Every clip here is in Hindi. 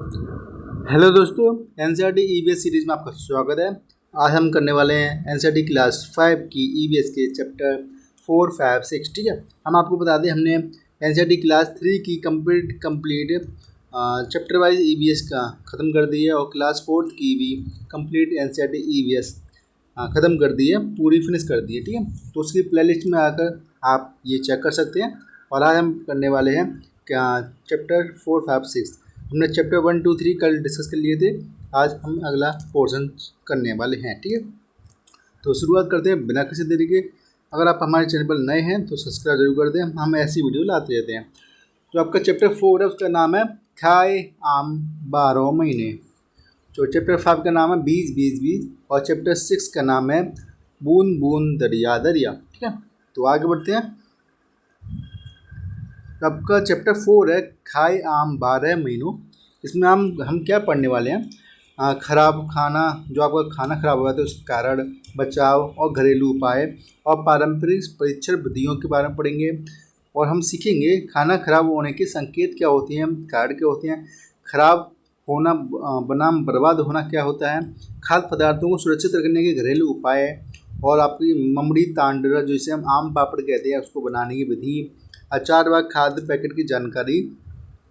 हेलो दोस्तों, एनसीईआरटी ईवीएस सीरीज में आपका स्वागत है। आज हम करने वाले हैं एनसीईआरटी क्लास 5 की ईवीएस के चैप्टर 4, 5, 6। ठीक है, हम आपको बता दें हमने एनसीईआरटी क्लास 3 की कंप्लीट चैप्टर वाइज ईवीएस का ख़त्म कर दी है और क्लास 4 की भी कंप्लीट एनसीईआरटी ईवीएस ख़त्म कर दी है, पूरी फिनिश कर दी है। ठीक है, तो उसकी प्लेलिस्ट में आकर आप ये चेक कर सकते हैं। और आज हम करने वाले हैं क्या चैप्टर 4, 5, 6। हमने चैप्टर 1, 2, 3 कल डिस्कस कर लिए थे। आज हम अगला पोर्शन करने वाले हैं। ठीक है, तो शुरुआत करते हैं बिना किसी देरी के। अगर आप हमारे चैनल पर नए हैं तो सब्सक्राइब जरूर कर दें, हम ऐसी वीडियो लाते रहते हैं। जो आपका चैप्टर 4 है उसका नाम है खाए आम 12 महीने। जो चैप्टर 5 का नाम है 20, 20, 20 और चैप्टर 6 का नाम है बूंद बूंद दरिया दरिया। ठीक है, तो आगे बढ़ते हैं। आपका चैप्टर 4 है खाए आम 12 महीनों। इसमें हम क्या पढ़ने वाले हैं, खराब खाना, जो आपका खाना खराब हुआ था उसके कारण, बचाव और घरेलू उपाय और पारंपरिक परीक्षण विधियों के बारे में पढ़ेंगे। और हम सीखेंगे खाना खराब होने के संकेत क्या होते हैं, कारण क्या होते हैं, खराब होना बनाम बर्बाद होना क्या होता है, खाद्य पदार्थों को सुरक्षित रखने के घरेलू उपाय और आपकी ममड़ी तांडरा जिसे हम आम पापड़ कहते हैं उसको बनाने की विधि, अचार व खाद्य पैकेट की जानकारी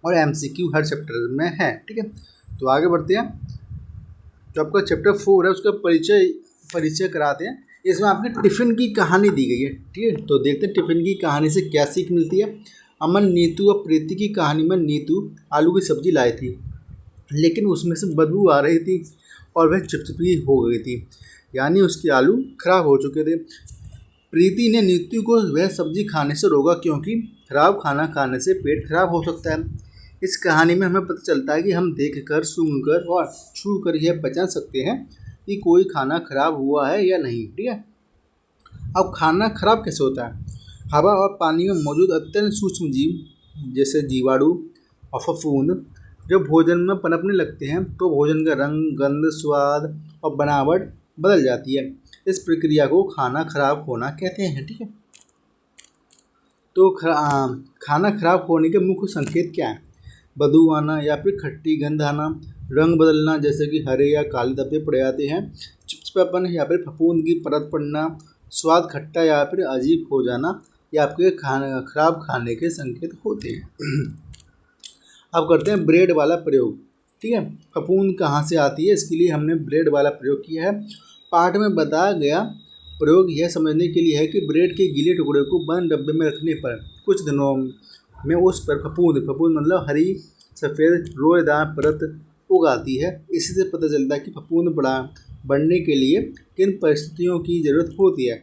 और एमसीक्यू हर चैप्टर में है। ठीक है, तो आगे बढ़ते हैं। जो आपका चैप्टर 4 है उसका परिचय कराते हैं। इसमें आपकी टिफ़िन की कहानी दी गई है। ठीक है, तो देखते हैं टिफ़िन की कहानी से क्या सीख मिलती है। अमन, नीतू और प्रीति की कहानी में नीतू आलू की सब्जी लाई थी, लेकिन उसमें से बदबू आ रही थी और वह चिपचिपी हो गई थी, यानी उसके आलू खराब हो चुके थे। प्रीति ने नीतू को वह सब्जी खाने से रोका क्योंकि खराब खाना खाने से पेट खराब हो सकता है। इस कहानी में हमें पता चलता है कि हम देखकर, सूंघकर और छूकर यह पहचान सकते हैं कि कोई खाना खराब हुआ है या नहीं। ठीक है, अब खाना खराब कैसे होता है। हवा और पानी में मौजूद अत्यंत सूक्ष्म जीव जैसे जीवाणु और फफूंद जब भोजन में पनपने लगते हैं तो भोजन का रंग, गंध, स्वाद और बनावट बदल जाती है। इस प्रक्रिया को खाना खराब होना कहते हैं। ठीक है, तो खाना खराब होने के मुख्य संकेत क्या हैं। बदबू आना या फिर खट्टी गंध आना, रंग बदलना जैसे कि हरे या काले धब्बे पड़ जाते हैं, चिपचिपापन या फिर फफूंद की परत पड़ना, स्वाद खट्टा या फिर अजीब हो जाना, ये आपके खराब खाने के संकेत होते हैं। अब करते हैं ब्रेड वाला प्रयोग। ठीक है, फफूंद कहाँ से आती है, इसके लिए हमने ब्रेड वाला प्रयोग किया है। पाठ में बताया गया प्रयोग यह समझने के लिए है कि ब्रेड के गीले टुकड़े को बंद डब्बे में रखने पर कुछ दिनों में उस पर फफूंद मतलब हरी सफ़ेद रोएदार परत उगाती है। इसी से पता चलता है कि फफूंद बढ़ने के लिए किन परिस्थितियों की ज़रूरत होती है।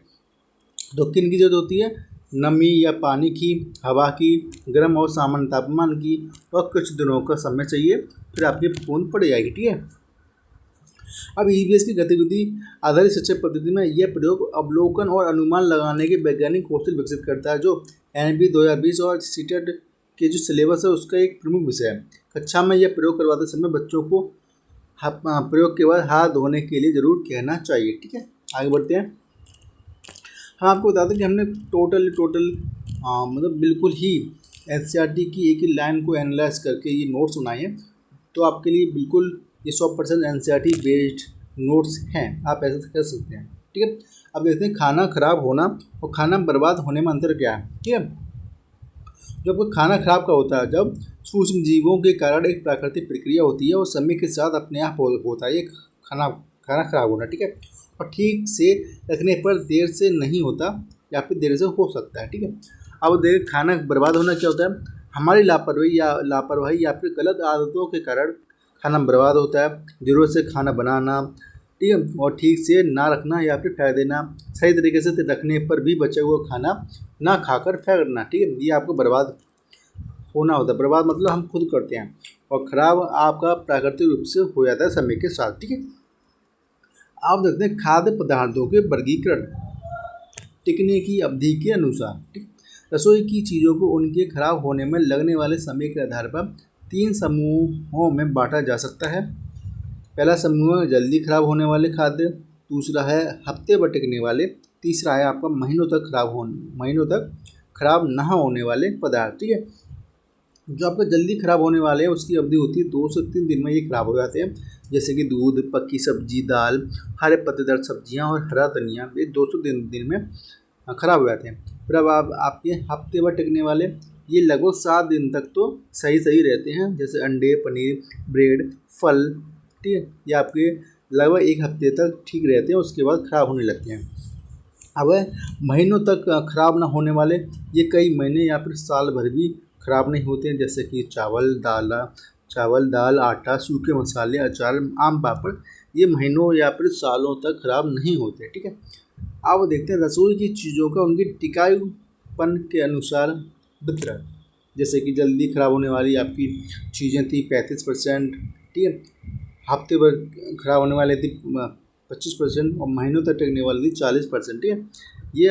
तो किन की ज़रूरत होती है, नमी या पानी की, हवा की, गर्म और सामान्य तापमान की, और कुछ दिनों का समय चाहिए, फिर आपकी फफूंद पड़ जाएगी। ठीक है, अब ईवीएस की गतिविधि आधारित शिक्षा पद्धति में यह प्रयोग अवलोकन और अनुमान लगाने के वैज्ञानिक कौशल विकसित करता है, जो एनबी 2020 और सीटेट के जो सिलेबस है उसका एक प्रमुख विषय है। कक्षा में यह प्रयोग करवाते समय बच्चों को प्रयोग के बाद हाथ धोने के लिए ज़रूर कहना चाहिए। ठीक है, आगे बढ़ते हैं। हम आपको बता दें कि हमने टोटल मतलब बिल्कुल ही एनसीईआरटी की एक ही लाइन को एनालाइज करके ये नोट्स बनाए हैं। तो आपके लिए बिल्कुल ये 100% एनसीईआरटी बेस्ड नोट्स हैं, आप ऐसा कर सकते हैं। ठीक है, अब देखते हैं खाना खराब होना और खाना बर्बाद होने में अंतर क्या है। ठीक है, जब खाना खराब का होता है, जब सूक्ष्म जीवों के कारण एक प्राकृतिक प्रक्रिया होती है और समय के साथ अपने आप होता है ये खाना खराब होना। ठीक है, और ठीक से रखने पर देर से नहीं होता या फिर देर से हो सकता है। ठीक है, अब देख खाना बर्बाद होना क्या होता है, हमारी लापरवाही या फिर गलत आदतों के कारण खाना बर्बाद होता है। ज़रूरत से खाना बनाना, ठीक है, और ठीक से ना रखना या फिर फेंक देना, सही तरीके से रखने पर भी बचा हुआ खाना ना खाकर फेंकना। ठीक है, ये आपको बर्बाद होना होता है। बर्बाद मतलब हम खुद करते हैं, और ख़राब आपका प्राकृतिक रूप से हो जाता है समय के साथ। ठीक है, आप देखते हैं खाद्य पदार्थों के वर्गीकरण टिकने की अवधि के अनुसार। ठीक, रसोई की चीज़ों को उनके खराब होने में लगने वाले समय के आधार पर 3 समूहों में बांटा जा सकता है। पहला समूह जल्दी खराब होने वाले खाद्य, दूसरा है हफ्ते भर टिकने वाले, तीसरा है आपका महीनों तक खराब ना होने वाले पदार्थ। ठीक है, जो आपका जल्दी ख़राब होने वाले हैं उसकी अवधि होती है 2 से 3 दिन में ये ख़राब हो जाते हैं। जैसे कि दूध, पक्की सब्जी, दाल, हरे पत्तेदार सब्जियां और हरा धनिया, ये 200 दिन में ख़राब हो जाते हैं। फिर अब आप आपके हफ्ते भर टिकने वाले, ये लगभग 7 दिन तक तो सही सही रहते हैं। जैसे अंडे, पनीर, ब्रेड, फल, ठीक है, ये आपके लगभग 1 हफ्ते तक ठीक रहते हैं, उसके बाद ख़राब होने लगते हैं। अब महीनों तक ख़राब ना होने वाले, ये कई महीने या फिर साल भर भी ख़राब नहीं होते हैं। जैसे कि चावल, दाल, आटा, सूखे मसाले, अचार, आम पापड़, ये महीनों या फिर सालों तक ख़राब नहीं होते। ठीक है, अब देखते हैं रसोई की चीज़ों का उनकी टिकाऊपन के अनुसार वितरण। जैसे कि जल्दी ख़राब होने वाली आपकी चीज़ें थी 35%, ठीक है, हफ्ते भर ख़राब होने वाली थी 25% और महीनों तक टिकने वाली थी 40%। ठीक है, ये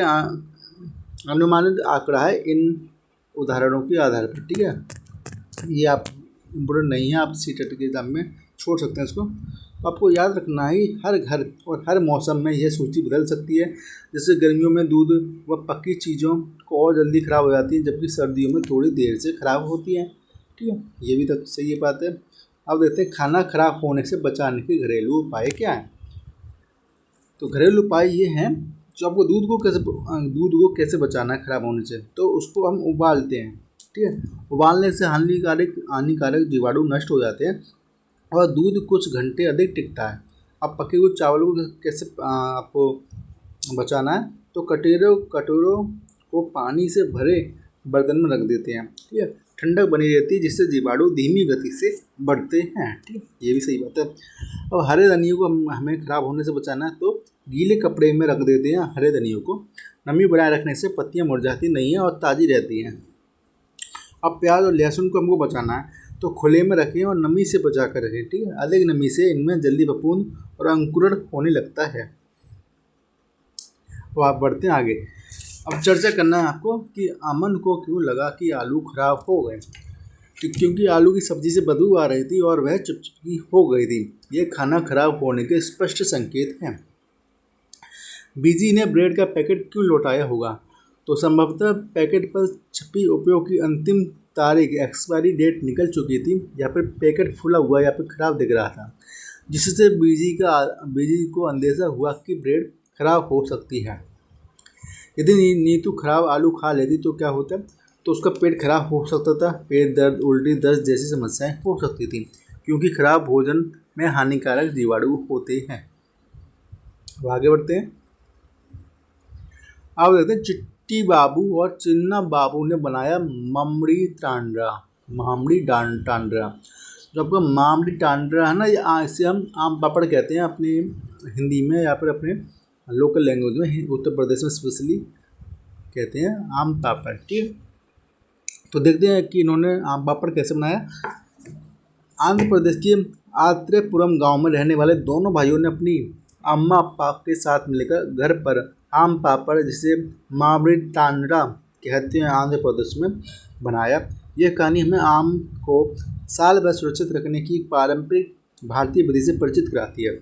अनुमानित आंकड़ा है इन उदाहरणों के आधार पर। ठीक है, ये आप इम्पोर्टेंट नहीं है, आप सीटेट के एग्जाम में छोड़ सकते हैं इसको। तो आपको याद रखना है हर घर और हर मौसम में यह सूची बदल सकती है। जैसे गर्मियों में दूध व पक्की चीज़ों को और जल्दी ख़राब हो जाती है, जबकि सर्दियों में थोड़ी देर से ख़राब होती हैं। ठीक है, ये भी तक सही बात है। अब देखते हैं खाना ख़राब होने से बचाने के घरेलू उपाय क्या हैं। तो घरेलू उपाय ये हैं, जो आपको दूध को कैसे बचाना है ख़राब होने से। तो उसको हम उबालते हैं। ठीक है, उबालने से हानिकारक जीवाणु नष्ट हो जाते हैं और दूध कुछ घंटे अधिक टिकता है। अब पके हुए चावल को कैसे आपको बचाना है, तो कटोरों को पानी से भरे बर्तन में रख देते हैं। ठीक है, ठंडक बनी रहती है जिससे जीवाणु धीमी गति से बढ़ते हैं। ठीक है, ये भी सही बात है। अब हरे धनियों को हमें ख़राब होने से बचाना है, तो गीले कपड़े में रख देते हैं हरे धनियों को। नमी बनाए रखने से पत्तियाँ मुरझाती नहीं हैं और ताज़ी रहती हैं। अब प्याज और लहसुन को हमको बचाना है, तो खुले में रखें और नमी से बचा कर रखें। ठीक है, अधिक नमी से इनमें जल्दी फफूंद और अंकुरण होने लगता है। तो आप बढ़ते हैं आगे। अब चर्चा करना है आपको कि अमन को क्यों लगा कि आलू खराब हो गए। क्योंकि आलू की सब्ज़ी से बदबू आ रही थी और वह चिपचिपी हो गई थी। ये खाना खराब होने के स्पष्ट संकेत हैं। बीजी ने ब्रेड का पैकेट क्यों लौटाया होगा, तो संभवतः पैकेट पर छपी उपयोग की अंतिम तारीख एक्सपायरी डेट निकल चुकी थी, या फिर पैकेट फूला हुआ या फिर ख़राब दिख रहा था, जिससे बीजी को अंदेशा हुआ कि ब्रेड खराब हो सकती है। यदि नीतू खराब आलू खा लेती तो क्या होता, तो उसका पेट खराब हो सकता था। पेट दर्द, उल्टी, दस्त जैसी समस्याएं हो सकती थी, क्योंकि खराब भोजन में हानिकारक जीवाणु होते हैं। अब आगे बढ़ते हैं। अब देखते हैं चिट्टी बाबू और चिन्ना बाबू ने बनाया मामड़ी टांड्रा। जो आपका मामड़ी टांड्रा है ना, ये इसे हम आम पापड़ कहते हैं अपने हिंदी में, या फिर अपने लोकल लैंग्वेज में उत्तर प्रदेश में स्पेशली कहते हैं आम पापड़। ठीक, तो देखते हैं कि इन्होंने आम पापड़ कैसे बनाया। आंध्र प्रदेश के आत्रेपुरम गांव में रहने वाले दोनों भाइयों ने अपनी अम्मा पापा के साथ मिलकर घर पर आम पापड़, जिसे मामड़ी टांड्रा कहते हैं आंध्र प्रदेश में, बनाया। यह कहानी हमें आम को साल भर सुरक्षित रखने की पारंपरिक भारतीय विधि से परिचित कराती है।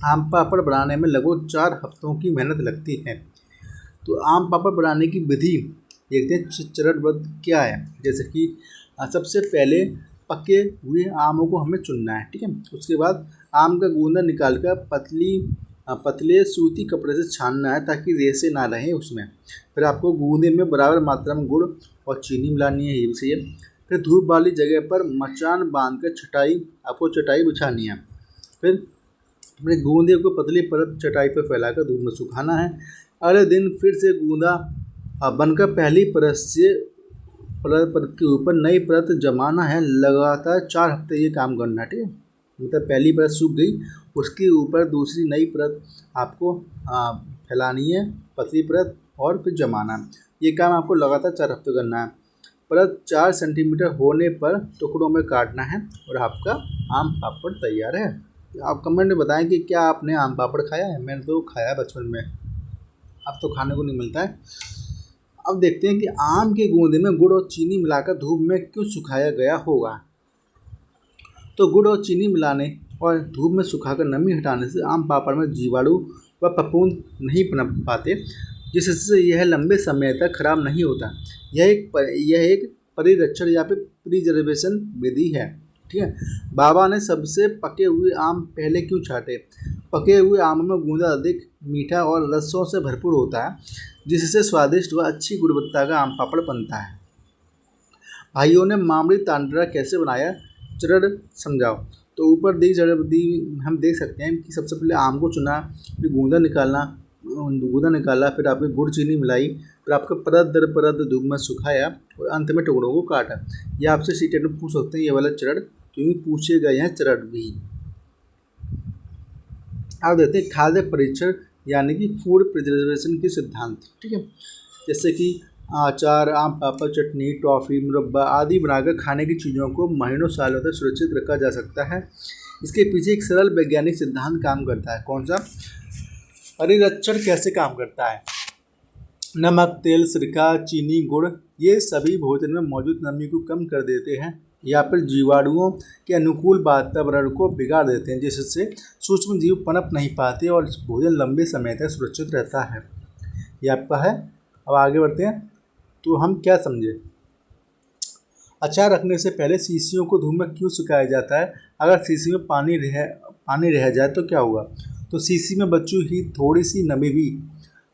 आम पापड़ बनाने में लगभग 4 हफ्तों की मेहनत लगती है। तो आम पापड़ बनाने की विधि देखते हैं चरणबद्ध क्या है। जैसे कि सबसे पहले पके हुए आमों को हमें चुनना है। ठीक है, उसके बाद आम का गूंदा निकालकर पतले सूती कपड़े से छानना है, ताकि रेसे ना रहें उसमें। फिर आपको गूंदे में बराबर मात्रा में गुड़ और चीनी मिलानी है, ये भी सही है। फिर धूप वाली जगह पर मचान बांधकर चटाई बिछानी है। फिर अपने गूंदे को पतली परत चटाई पर फैलाकर धूप में सुखाना है। अगले दिन फिर से गूंदा बनकर पहली परत के ऊपर नई परत जमाना है। लगातार 4 हफ्ते ये काम करना है। ठीक है, मतलब पहली परत सूख गई, उसके ऊपर दूसरी नई परत आपको फैलानी है, पतली परत, और फिर जमाना है। ये काम आपको लगातार 4 हफ्ते करना है। परत 4 सेंटीमीटर होने पर टुकड़ों में काटना है और आपका आम पापड़ तैयार है। आप कमेंट में बताएं कि क्या आपने आम पापड़ खाया है। मैंने तो खाया बचपन में, अब तो खाने को नहीं मिलता है। अब देखते हैं कि आम के गूंदे में गुड़ और चीनी मिलाकर धूप में क्यों सुखाया गया होगा। तो गुड़ और चीनी मिलाने और धूप में सुखाकर नमी हटाने से आम पापड़ में जीवाणु व फफूंद नहीं पनप पाते, जिससे यह लंबे समय तक खराब नहीं होता। यह एक परिरक्षण या फिर प्रिजर्वेशन विधि है। ठीक है। बाबा ने सबसे पके हुए आम पहले क्यों छांटे? पके हुए आम में गूदा अधिक मीठा और रसों से भरपूर होता है, जिससे स्वादिष्ट व अच्छी गुणवत्ता का आम पापड़ बनता है। भाइयों ने मामूली तांडरा कैसे बनाया, चरण समझाओ। तो ऊपर दी हम देख सकते हैं कि सबसे पहले आम को चुना, फिर गूदा निकाला, फिर आपने गुड़ चीनी मिलाई, फिर आपका परत दर परत धूप में सुखाया और अंत में टुकड़ों को काटा। ये आपसे सीटेट में पूछ सकते हैं ये वाला चरण, क्योंकि पूछे गए हैं चरण भी। अब देखते हैं खाद्य परीक्षण यानी कि फूड प्रिजर्वेशन के सिद्धांत। ठीक है। जैसे कि अचार, आम पापड़, चटनी, टॉफ़ी, मुरब्बा आदि बनाकर खाने की चीज़ों को महीनों सालों तक सुरक्षित रखा जा सकता है। इसके पीछे एक सरल वैज्ञानिक सिद्धांत काम करता है। कौन सा? परिरक्षण कैसे काम करता है? नमक, तेल, सिरका, चीनी, गुड़ ये सभी भोजन में मौजूद नमी को कम कर देते हैं या फिर जीवाणुओं के अनुकूल वातावरण को बिगाड़ देते हैं, जिससे सूक्ष्म जीव पनप नहीं पाते और भोजन लंबे समय तक सुरक्षित रहता है। ये आपका है। अब आगे बढ़ते हैं। तो हम क्या समझे? अचार रखने से पहले शीशियों को धूप में क्यों सुखाया जाता है? अगर शीशी में पानी रह जाए तो क्या होगा? तो शीशी में बची हुई थोड़ी सी नमी भी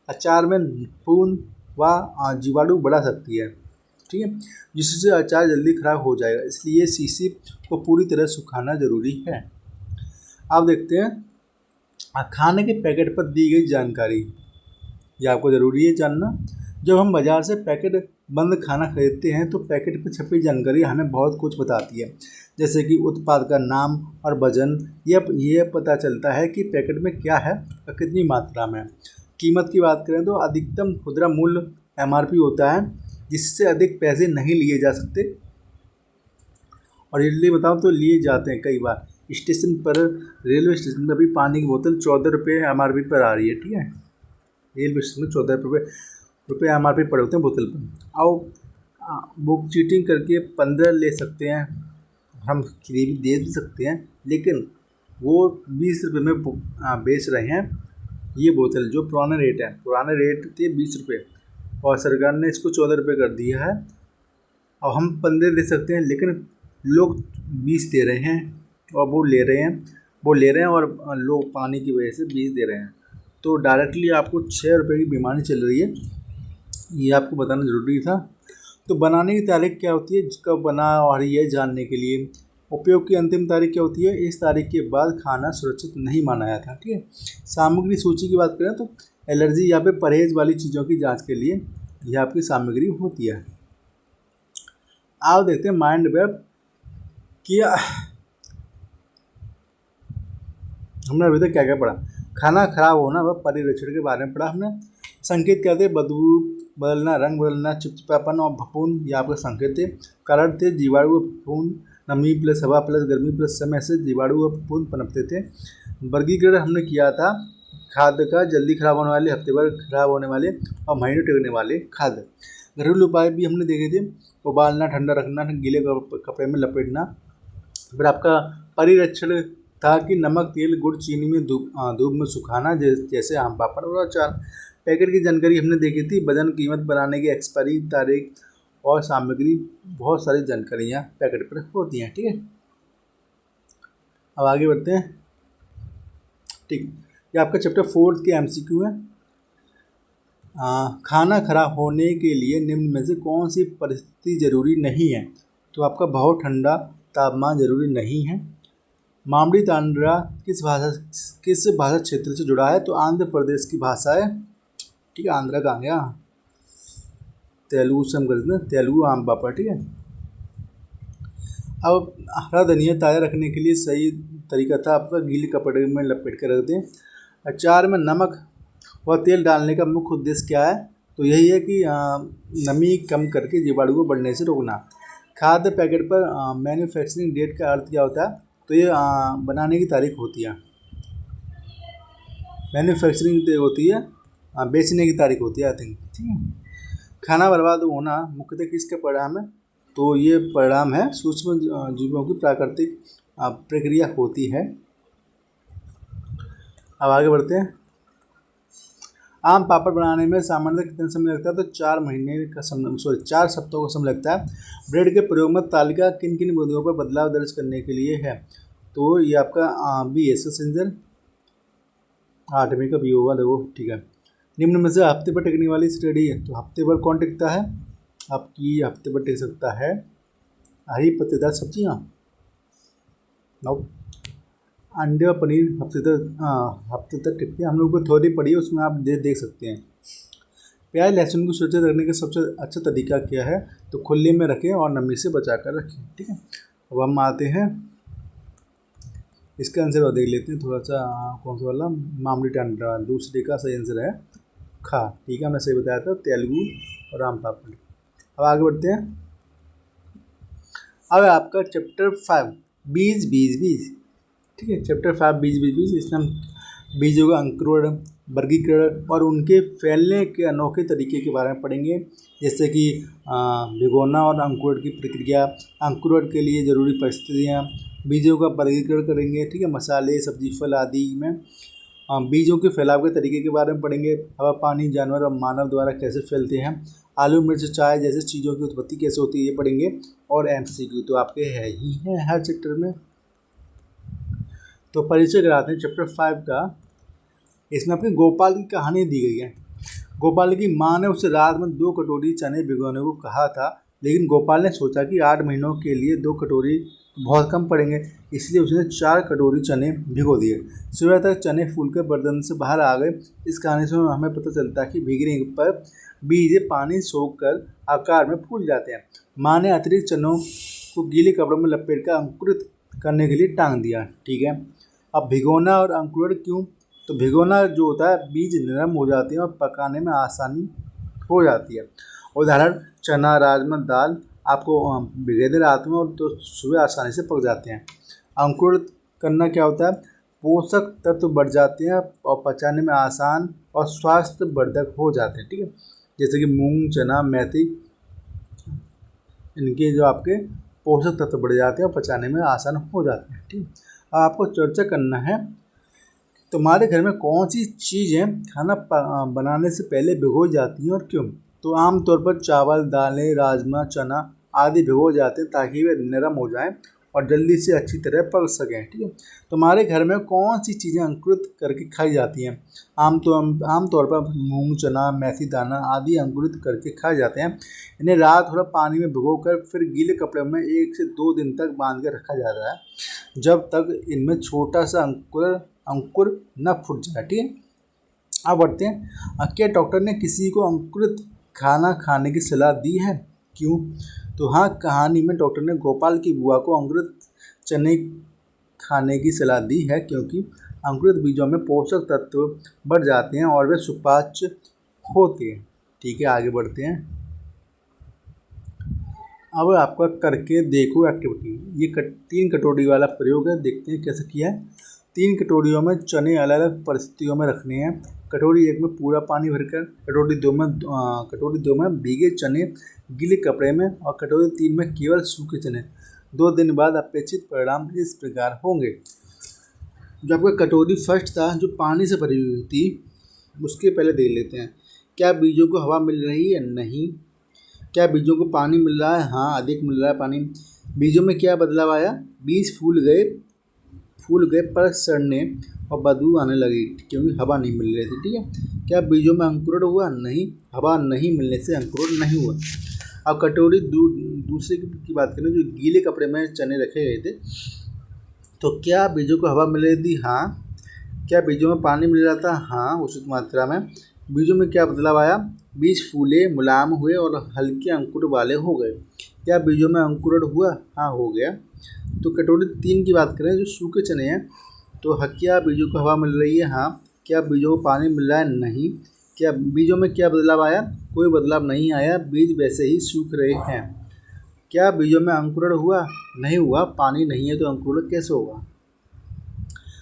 अचार में फूंद व जीवाणु बढ़ा सकती है। ठीक है। जिससे अचार जल्दी खराब हो जाएगा, इसलिए शीशी को पूरी तरह सुखाना जरूरी है। अब देखते हैं खाने के पैकेट पर दी गई जानकारी। यह आपको ज़रूरी है जानना। जब हम बाज़ार से पैकेट बंद खाना खरीदते हैं तो पैकेट पर छपी जानकारी हमें बहुत कुछ बताती है, जैसे कि उत्पाद का नाम और वजन। यह पता चलता है कि पैकेट में क्या है और कितनी मात्रा में। कीमत की बात करें तो अधिकतम खुदरा मूल्य MRP होता है, जिससे अधिक पैसे नहीं लिए जा सकते, और इसलिए बताऊँ तो लिए जाते हैं कई बार। स्टेशन पर, रेलवे स्टेशन पर भी पानी की बोतल 14 रुपये MRP पर आ रही है। ठीक है। रेलवे स्टेशन में 14 रुपये MRP पड़े होते हैं बोतल पर। और बुक चीटिंग करके 15 ले सकते हैं, हम फ्री भी दे भी सकते हैं, लेकिन वो 20 रुपये में बेच रहे हैं ये बोतल। जो पुराने रेट थे 20 रुपये, और सरकार ने इसको 14 रुपये कर दिया है। अब हम 15 दे सकते हैं, लेकिन लोग 20 दे रहे हैं और वो ले रहे हैं और लोग पानी की वजह से 20 दे रहे हैं। तो डायरेक्टली आपको 6 रुपये की बेईमानी चल रही है, ये आपको बताना ज़रूरी था। तो बनाने की तारीख क्या होती है, कब बना और ये जानने के लिए उपयोग की अंतिम तारीख क्या होती है, इस तारीख के बाद खाना सुरक्षित नहीं माना जाता। ठीक है। सामग्री सूची की बात करें तो एलर्जी या फिर परहेज वाली चीज़ों की जांच के लिए यह आपकी सामग्री होती है। आप देखते हैं माइंड वेब किया। हमने अभी तक क्या क्या पढ़ा? खाना खराब होना व परिरक्षण के बारे में पढ़ा हमने। संकेत क्या थे? बदबू बदलना, रंग बदलना, चिपचिपापन और फफूंद, ये आपके संकेत थे। कारण थे जीवाणु व फफूंद, नमी प्लस हवा प्लस गर्मी प्लस समय से जीवाणु व फफूंद पनपते थे। वर्गीकरण हमने किया था खाद्य का, जल्दी खराब होने वाले, हफ्ते भर खराब होने वाले और महीनों टिकने वाले खाद्य। घरेलू उपाय भी हमने देखे थे, उबालना, ठंडा रखना, गीले कपड़े में लपेटना। फिर आपका परिरक्षण था कि नमक, तेल, गुड़, चीनी में धूप में सुखाना, जैसे आम पापड़ और अचार। पैकेट की जानकारी हमने देखी थी, वजन, कीमत, बनाने की एक्सपायरी तारीख और सामग्री, बहुत सारी जानकारियाँ पैकेट पर होती हैं। ठीक है। अब आगे बढ़ते हैं। ठीक, ये आपका चैप्टर 4 के MCQ है। खाना खराब होने के लिए निम्न में से कौन सी परिस्थिति जरूरी नहीं है? तो आपका बहुत ठंडा तापमान जरूरी नहीं है। मामड़ी तांड्रा किस भाषा क्षेत्र से जुड़ा है? तो आंध्र प्रदेश की भाषा है। ठीक है। आंध्रा कहाँ गया? तेलुगु से हम करते हैं, तेलुगु आम पापड़। ठीक है। अब हरा धनिया ताज़ा रखने के लिए सही तरीका था आपका गीले कपड़े में लपेट कर रख दें। अचार में नमक व तेल डालने का मुख्य उद्देश्य क्या है? तो यही है कि नमी कम करके जीवाणु को बढ़ने से रोकना। खाद्य पैकेट पर मैन्युफैक्चरिंग डेट का अर्थ क्या होता है? तो ये बनाने की तारीख होती है। मैन्युफैक्चरिंग होती है, बेचने की तारीख होती है, आई थिंक। ठीक है। खाना बर्बाद होना मुख्यतः किसके परिणाम है? तो ये परिणाम है सूक्ष्म जीवों की प्राकृतिक प्रक्रिया होती है। अब आगे बढ़ते हैं। आम पापड़ बनाने में सामान्यतः कितना समय लगता है? तो 4 महीने का समय, 4 सप्ताह का समय लगता है। ब्रेड के प्रयोग में तालिका किन किन बिंदुओं पर बदलाव दर्ज करने के लिए है? तो ये आपका बी एस सेंसर 8वीं का बी होगा, देखो ठीक है। निम्न में से हफ्ते पर टिकने वाली स्टडी है, तो हफ्ते भर कौन टिकता है? आपकी हफ्ते पर टिक सकता है हरी पत्तेदार सब्जियाँ, अंडे और पनीर हफ्ते तक टिकते हैं। हम लोग को थ्योरी पढ़ी है, उसमें आप देख सकते हैं। प्याज लहसुन को सुरक्षित रखने का सबसे अच्छा तरीका क्या है? तो खुले में रखें और नमी से बचा कर रखें, ठीक है। अब हम आते हैं इसका आंसर और देख लेते हैं थोड़ा सा, कौन सा वाला, मामूली टांडा, दूसरे का सही आंसर है खा, ठीक है, हमने सही बताया था, तेलुगु और आम पापड़। अब आगे बढ़ते हैं। अब आपका चैप्टर 5 बीज, ठीक है। चैप्टर 5 बीज, इसमें हम बीजों का अंकुरण, वर्गीकरण और उनके फैलने के अनोखे तरीके के बारे में पढ़ेंगे, जैसे कि भिगोना और अंकुरण की प्रक्रिया, अंकुरण के लिए जरूरी परिस्थितियाँ, बीजों का वर्गीकरण करेंगे, ठीक है। मसाले, सब्जी, फल आदि में बीजों के फैलाव के तरीके के बारे में पढ़ेंगे। हवा, पानी, जानवर और मानव द्वारा कैसे फैलते हैं, आलू, मिर्च, चाय जैसे चीज़ों की उत्पत्ति कैसे होती है, ये पढ़ेंगे। और MCQ तो आपके है ही है हर चैप्टर में। तो परिचय कराते हैं चैप्टर 5 का। इसमें अपनी गोपाल की कहानी दी गई है। गोपाल की माँ ने उसे रात में 2 कटोरी चने भिगोने को कहा था, लेकिन गोपाल ने सोचा कि 8 महीनों के लिए 2 कटोरी बहुत कम पड़ेंगे, इसलिए उसने 4 कटोरी चने भिगो दिए। सुबह तक चने फूलकर बर्तन से बाहर आ गए। इस कहानी से हमें पता चलता है कि भीगने पर बीज पानी सोखकर आकार में फूल जाते हैं। माँ ने अतिरिक्त चनों को गीले कपड़ों में लपेट कर अंकुरित करने के लिए टांग दिया, ठीक है। अब भिगोना और अंकुरण क्यों? तो भिगोना जो होता है, बीज नरम हो जाते हैं और पकाने में आसानी हो जाती है। उदाहरण, चना, राजमा, दाल आपको भिगे दे रात में और तो सुबह आसानी से पक जाते हैं। अंकुरित करना क्या होता है? पोषक तत्व बढ़ जाते हैं और पचाने में आसान और स्वास्थ्यवर्धक हो जाते हैं, ठीक है। जैसे कि मूंग, चना, मेथी, इनके जो आपके पोषक तत्व बढ़ जाते हैं और पचाने में आसान हो जाते हैं, ठीक है। आपको चर्चा करना है तुम्हारे घर में कौन सी चीज़ें खाना बनाने से पहले भिगो जाती हैं और क्यों? तो आमतौर पर चावल, दालें, राजमा, चना आदि भिगो जाते हैं ताकि वे नरम हो जाएं और जल्दी से अच्छी तरह पक सकें, ठीक है। तुम्हारे घर में कौन सी चीज़ें अंकुरित करके खाई जाती हैं? आमतौर पर मूंग, चना, मेथी दाना आदि अंकुरित करके खाए जाते हैं। इन्हें रात भर पानी में भिगोकर फिर गीले कपड़े में 1 से 2 दिन तक बांध कर रखा जाता है, जब तक इनमें छोटा सा अंकुर न फूट जाए, ठीक है। अब बढ़ते हैं, क्या डॉक्टर ने किसी को अंकुरित खाना खाने की सलाह दी है? क्यों? तो हाँ, कहानी में डॉक्टर ने गोपाल की बुआ को अंकुरित चने खाने की सलाह दी है, क्योंकि अंकुरित बीजों में पोषक तत्व बढ़ जाते हैं और वे सुपाच्य होते हैं, ठीक है। आगे बढ़ते हैं। अब आपका करके देखो एक्टिविटी, ये 3 कटोरी वाला प्रयोग है, देखते हैं कैसे किया है। 3 कटोरियों में चने अलग अलग परिस्थितियों में रखने हैं। कटोरी 1 में पूरा पानी भरकर, कटोरी 2 में भीगे चने गीले कपड़े में और कटोरी 3 में केवल सूखे चने। 2 दिन बाद अपेक्षित परिणाम इस प्रकार होंगे। जो आपका कटोरी फर्स्ट था, जो पानी से भरी हुई थी, उसके पहले देख लेते हैं। क्या बीजों को हवा मिल रही है? नहीं। क्या बीजों को पानी मिल रहा है? हाँ, अधिक मिल रहा है पानी। बीजों में क्या बदलाव आया? बीज फूल गए पर सड़ने और बदबू आने लगी, क्योंकि हवा नहीं मिल रही थी, ठीक है। क्या बीजों में अंकुरण हुआ? नहीं, हवा नहीं मिलने से अंकुरण नहीं हुआ। अब कटोरी दूसरे की बात करें, जो गीले कपड़े में चने रखे गए थे, तो क्या बीजों को हवा मिल रही थी? हाँ। क्या बीजों में पानी मिल रहा था? हाँ, उचित मात्रा में। बीजों में क्या बदलाव आया? बीज फूले, मुलायम हुए और हल्के अंकुर वाले हो गए। क्या बीजों में अंकुरण हुआ? हाँ, हो गया। तो कटोरी 3 की बात करें, जो सूखे चने हैं, तो क्या बीजों को हवा मिल रही है? हाँ। क्या बीजों को पानी मिल रहा है? नहीं। क्या बीजों में क्या बदलाव आया? कोई बदलाव नहीं आया, बीज वैसे ही सूख रहे हैं। क्या बीजों में अंकुरण हुआ? नहीं हुआ, पानी नहीं है तो अंकुरण कैसे होगा?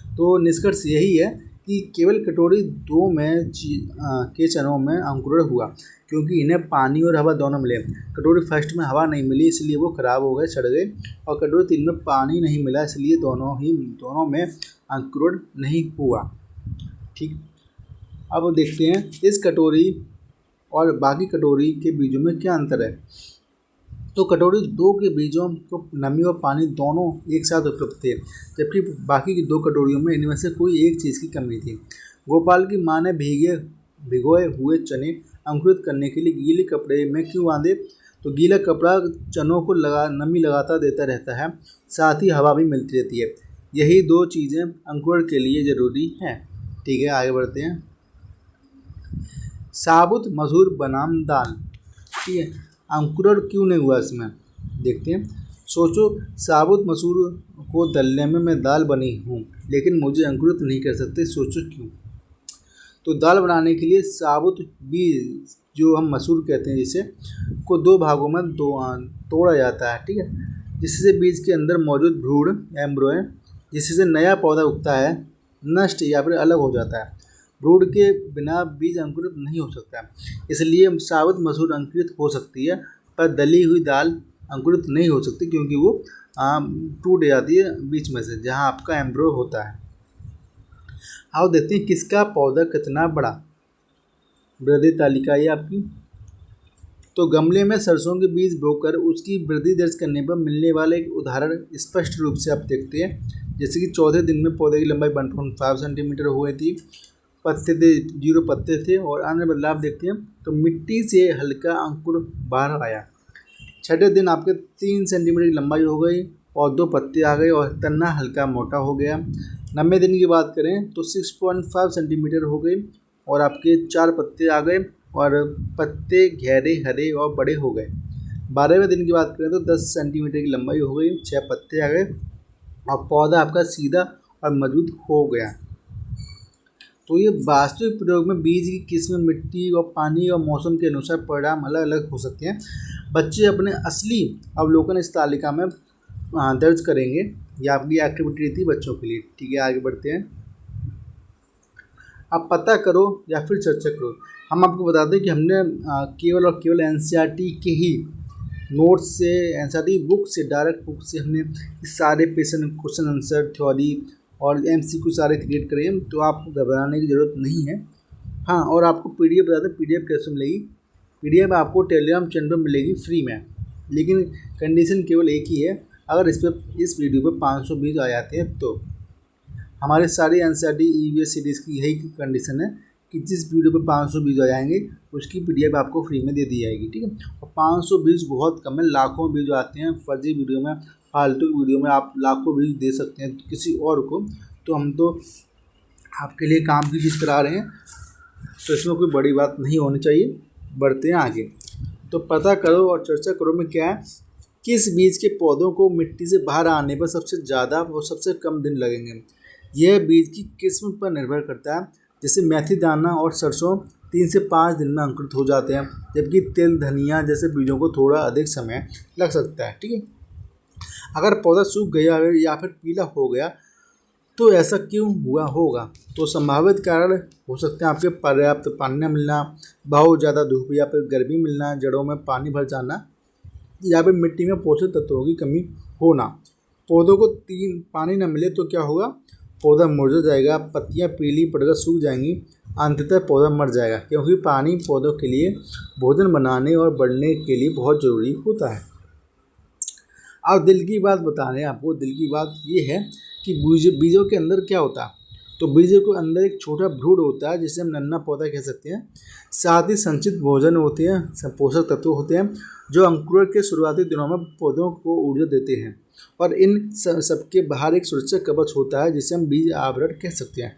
तो निष्कर्ष यही है कि केवल कटोरी 2 में के चनों में अंकुरण हुआ, क्योंकि इन्हें पानी और हवा दोनों मिले। कटोरी फर्स्ट में हवा नहीं मिली, इसलिए वो खराब हो गए, सड़ गए। और कटोरी 3 में पानी नहीं मिला, इसलिए दोनों में अंकुरण नहीं हुआ, ठीक। अब देखते हैं इस कटोरी और बाकी कटोरी के बीजों में क्या अंतर है। तो कटोरी 2 के बीजों को नमी और पानी दोनों एक साथ उपलब्ध थे, जबकि बाकी की 2 कटोरियों में इनमें से कोई एक चीज़ की कमी थी। गोपाल की माँ ने भिगोए हुए चने अंकुरित करने के लिए गीले कपड़े में क्यों बांधे। तो गीला कपड़ा चनों को नमी लगातार देता रहता है, साथ ही हवा भी मिलती रहती है। यही 2 चीज़ें अंकुरण के लिए ज़रूरी हैं। ठीक है, आगे बढ़ते हैं। साबुत मसूर बनाम दाल। ठीक है, अंकुरण क्यों नहीं हुआ इसमें, देखते हैं। सोचो, साबुत मसूर को दलने में मैं दाल बनी हूँ, लेकिन मुझे अंकुरित नहीं कर सकते। सोचो क्यों। तो दाल बनाने के लिए साबुत बीज, जो हम मसूर कहते हैं जिसे, को 2 भागों में तोड़ा जाता है। ठीक है, जिससे बीज के अंदर मौजूद भ्रूण एम्ब्रो है, जिससे नया पौधा उगता है, नष्ट या फिर अलग हो जाता है। भ्रूण के बिना बीज अंकुरित नहीं हो सकता है। इसलिए साबुत मसूर अंकुरित हो सकती है, पर दली हुई दाल अंकुरित नहीं हो सकती, क्योंकि वो टूट जाती है बीच में से जहाँ आपका एम्ब्रो होता है। आओ देखते हैं किसका पौधा कितना बड़ा। वृद्धि तालिका ये आपकी। तो गमले में सरसों के बीज बोकर उसकी वृद्धि दर्ज करने पर मिलने वाला एक उदाहरण स्पष्ट रूप से आप देखते हैं। जैसे कि 14 दिन में पौधे की लंबाई 1.5 सेंटीमीटर हो गई थी, पत्ते थे 0 पत्ते थे, और अन्य बदलाव देखते हैं। तो मिट्टी से हल्का अंकुर बाहर आया। 6ठे दिन आपके 3 सेंटीमीटर की लंबाई हो गई और 2 पत्ते आ गए और तना हल्का मोटा हो गया। 90 दिन की बात करें तो 6.5 सेंटीमीटर हो गई और आपके 4 पत्ते आ गए और पत्ते गहरे हरे और बड़े हो गए। 12वें दिन की बात करें तो 10 सेंटीमीटर की लंबाई हो गई, 6 पत्ते आ गए और पौधा आपका सीधा और मजबूत हो गया। तो ये वास्तविक प्रयोग में बीज की किस्म, मिट्टी और पानी और मौसम के अनुसार परिणाम अलग अलग हो सकते हैं। बच्चे अपने असली अवलोकन इस तालिका में दर्ज करेंगे। यह आपकी एक्टिविटी थी बच्चों के लिए। ठीक है, आगे बढ़ते हैं। अब पता करो या फिर चर्चा करो। हम आपको बता दें कि हमने केवल और केवल एनसीईआरटी के ही नोट्स से, एनसीईआरटी बुक से, डायरेक्ट बुक से हमने इस सारे क्वेश्चन आंसर, थ्योरी और एमसीक्यू सारे क्रिएट करे हैं, तो आपको घबराने की ज़रूरत नहीं है। हाँ, और आपको पीडीएफ बता दें, पीडीएफ कैसे मिलेगी। पीडीएफ आपको टेलीग्राम चैनल पर मिलेगी फ्री में, लेकिन कंडीशन केवल एक ही है, अगर इस वीडियो पर 500 व्यूज आ जाते हैं तो। हमारे सारे एनसीईआरटी ईवीएस सीरीज़ की यही कंडीशन है कि जिस वीडियो पे 500 व्यूज आ जाएंगे उसकी पीडीएफ आपको फ्री में दे दी जाएगी। ठीक है, और 500 व्यूज बहुत कम है, लाखों व्यूज आते हैं फर्जी वीडियो में, फालतू वीडियो में आप लाखों व्यूज दे सकते हैं किसी और को। तो हम तो आपके लिए काम की चीज़ करा रहे हैं, तो इसमें कोई बड़ी बात नहीं होनी चाहिए। बढ़ते हैं आगे। तो पता करो और चर्चा करो में क्या है, किस बीज के पौधों को मिट्टी से बाहर आने पर सबसे ज़्यादा और सबसे कम दिन लगेंगे। यह बीज की किस्म पर निर्भर करता है। जैसे मेथी दाना और सरसों 3 से 5 दिन में अंकुरित हो जाते हैं, जबकि तिल, धनिया जैसे बीजों को थोड़ा अधिक समय लग सकता है। ठीक है, अगर पौधा सूख गया या फिर पीला हो गया तो ऐसा क्यों हुआ होगा। तो संभावित कारण हो सकते हैं आपके पर्याप्त पानी न मिलना, बहुत ज़्यादा धूप या फिर गर्मी मिलना, जड़ों में पानी भर जाना, या फिर मिट्टी में पोषक तत्वों की कमी होना। पौधों को पानी न मिले तो क्या होगा, पौधा मुरझा जाएगा, पत्तियां पीली पड़कर सूख जाएंगी, अंततः पौधा मर जाएगा, क्योंकि पानी पौधों के लिए भोजन बनाने और बढ़ने के लिए बहुत ज़रूरी होता है। अब दिल की बात बता रहे हैं आपको। दिल की बात ये है कि बीजों के अंदर क्या होता है। तो बीजों के अंदर एक छोटा भ्रूण होता है जिसे हम नन्हा पौधा कह सकते हैं। साथ ही संचित भोजन होते हैं, पोषक तत्व होते हैं जो अंकुरण के शुरुआती दिनों में पौधों को ऊर्जा देते हैं। और इन सबके बाहर एक सुरक्षा कवच होता है जिसे हम बीज आवरण कह सकते हैं।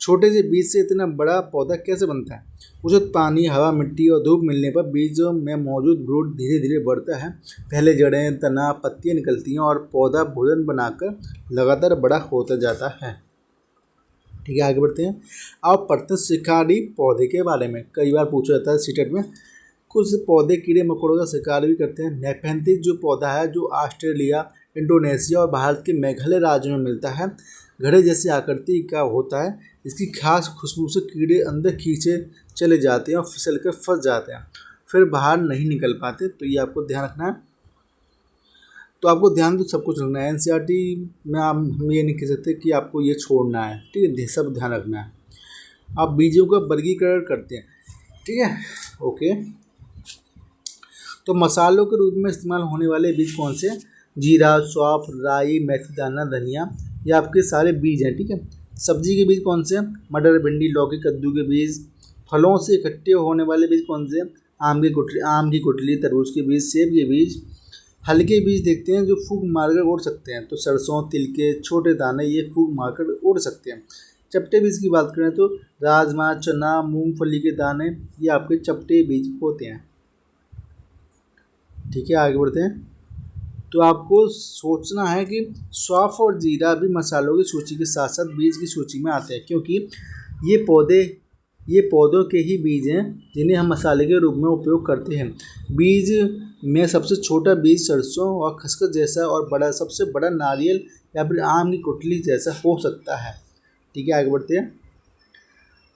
छोटे से बीज से इतना बड़ा पौधा कैसे बनता है। उसे पानी, हवा, मिट्टी और धूप मिलने पर बीजों में मौजूद भ्रूण धीरे धीरे बढ़ता है। पहले जड़ें, तना, पत्तियां निकलती हैं और पौधा भोजन बनाकर लगातार बड़ा होता जाता है। ठीक है, आगे बढ़ते हैं। अब पढ़ते हैं शिकारी पौधे के बारे में। कई बार पूछा जाता है सीटेट में। कुछ पौधे कीड़े मकोड़ों का शिकार भी करते हैं। नेफेंथिस जो पौधा है, जो ऑस्ट्रेलिया, इंडोनेशिया और भारत के मेघालय राज्य में मिलता है, घड़े जैसी आकृति का होता है। इसकी खास खुशबू से कीड़े अंदर खींचे चले जाते हैं और फिसल कर फंस जाते हैं, फिर बाहर नहीं निकल पाते। तो ये आपको ध्यान रखना है। तो आपको ध्यान तो सब कुछ रखना है। एनसीईआरटी में हम ये नहीं कह सकते कि आपको ये छोड़ना है। ठीक है, सब ध्यान रखना है। अब बीजों का वर्गीकरण करते हैं, ठीक है। ओके, तो मसालों के रूप में इस्तेमाल होने वाले बीज कौन से हैं? जीरा, सौंफ, राई, मेथी दाना, धनिया, ये आपके सारे बीज हैं, ठीक है। सब्जी के बीज कौन से हैं? मटर, भिंडी, लौकी, कद्दू के बीज। फलों से इकट्ठे होने वाले बीज कौन से हैं? आम की गुठली, तरबूज के बीज, सेब के बीज। हल्के बीज देखते हैं जो फूंक मारकर उड़ सकते हैं, तो सरसों, तिल के छोटे दाने ये फूंक मारकर उड़ सकते हैं। चपटे बीज की बात करें तो राजमा, चना, मूंगफली के दाने ये आपके चपटे बीज होते हैं, ठीक है। आगे बढ़ते हैं। तो आपको सोचना है कि सौंफ और जीरा भी मसालों की सूची के साथ साथ बीज की सूची में आते हैं, क्योंकि ये पौधे ये पौधों के ही बीज हैं जिन्हें हम मसाले के रूप में उपयोग करते हैं। बीज में सबसे छोटा बीज सरसों और खसखस जैसा, और सबसे बड़ा नारियल या फिर आम की गुठली जैसा हो सकता है, ठीक है। आगे बढ़ते हैं।